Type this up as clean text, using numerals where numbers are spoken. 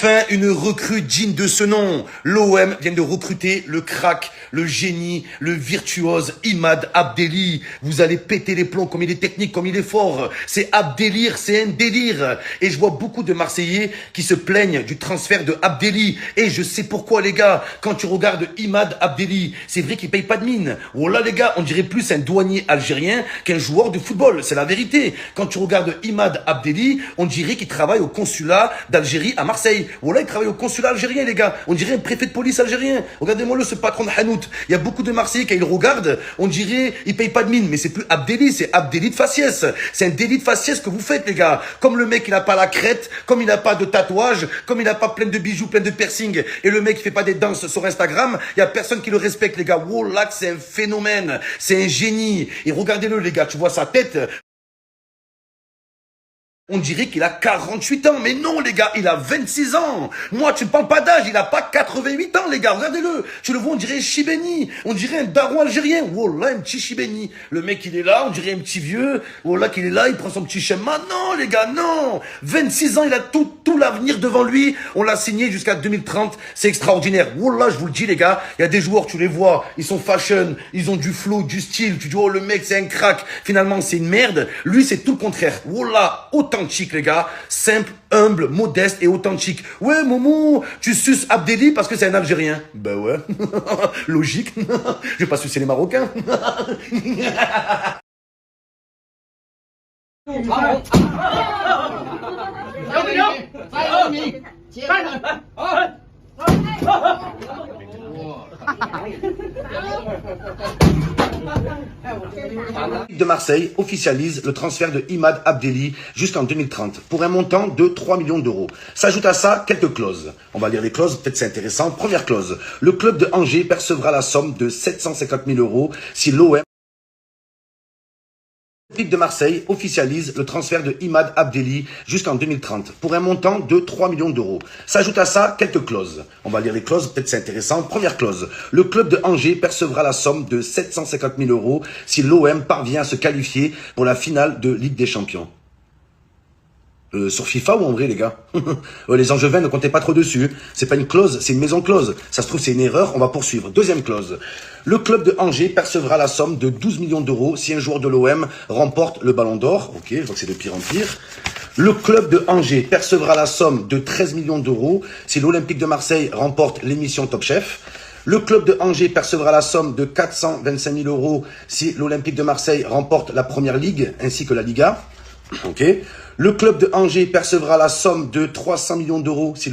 Enfin, une recrue digne de ce nom. L'OM vient de recruter le crack, le génie, le virtuose Imad Abdelli. Vous allez péter les plombs comme il est technique, comme il est fort. C'est Abdelire, c'est un délire. Et je vois beaucoup de Marseillais qui se plaignent du transfert de Abdelli. Et je sais pourquoi, les gars. Quand tu regardes Imad Abdelli, c'est vrai qu'il paye pas de mine. Oh là, les gars, on dirait plus un douanier algérien qu'un joueur de football. C'est la vérité. Quand tu regardes Imad Abdelli, on dirait qu'il travaille au consulat d'Algérie à Marseille. Voilà, il travaille au consulat algérien, les gars. On dirait un préfet de police algérien. Regardez-moi ce patron de Hanout. Il y a beaucoup de Marseillais qui, ils le regardent, on dirait, il paye pas de mine. Mais c'est plus Abdelli, c'est Abdelli de faciès. C'est un délit de faciès que vous faites, les gars. Comme le mec, il n'a pas la crête, comme il n'a pas de tatouage, comme il n'a pas plein de bijoux, plein de piercings, et le mec, il fait pas des danses sur Instagram, il y a personne qui le respecte, les gars. Voilà, c'est un phénomène. C'est un génie. Et regardez-le, les gars. Tu vois sa tête. On dirait qu'il a 48 ans. Mais non, les gars, il a 26 ans. Moi, tu ne parles pas d'âge. Il n'a pas 88 ans, les gars. Regardez-le. Tu le vois, on dirait Chibeni. On dirait un daron algérien. Wallah, un petit Chibeni. Le mec, il est là. On dirait un petit vieux. Wallah, qu'il est là. Il prend son petit chemin. Non, les gars, non. 26 ans, il a tout l'avenir devant lui. On l'a signé jusqu'à 2030. C'est extraordinaire. Wallah, je vous le dis, les gars. Il y a des joueurs, tu les vois. Ils sont fashion. Ils ont du flow, du style. Tu dis, oh, le mec, c'est un crack. Finalement, c'est une merde. Lui, c'est tout le contraire. Wallah, authentique, les gars, simple, humble, modeste et authentique. Ouais, Momo, tu suces Abdelli parce que c'est un Algérien. Ben ouais, logique. Je vais pas sucer les Marocains. De Marseille officialise le transfert de Imad Abdelli jusqu'en 2030 pour un montant de 3 millions d'euros. S'ajoute à ça quelques clauses. On va lire les clauses, peut-être c'est intéressant. Première clause, le club de Angers percevra la somme de 750 000 euros si l'OM de Marseille officialise le transfert de Imad Abdelli jusqu'en 2030 pour un montant de 3 millions d'euros. S'ajoute à ça quelques clauses. On va lire les clauses, peut-être c'est intéressant. Première clause, le club de Angers percevra la somme de 750 000 euros si l'OM parvient à se qualifier pour la finale de Ligue des Champions. Sur FIFA ou en vrai, les gars? Les Angevins, ne comptez pas trop dessus. C'est pas une clause, c'est une maison close. Ça se trouve, c'est une erreur, on va poursuivre. Deuxième clause. Le club de Angers percevra la somme de 12 millions d'euros si un joueur de l'OM remporte le Ballon d'Or. Ok, je vois que c'est de pire en pire. Le club de Angers percevra la somme de 13 millions d'euros si l'Olympique de Marseille remporte l'émission Top Chef. Le club de Angers percevra la somme de 425 000 euros si l'Olympique de Marseille remporte la Première Ligue ainsi que la Liga. Ok. Le club de Angers percevra la somme de 300 millions d'euros si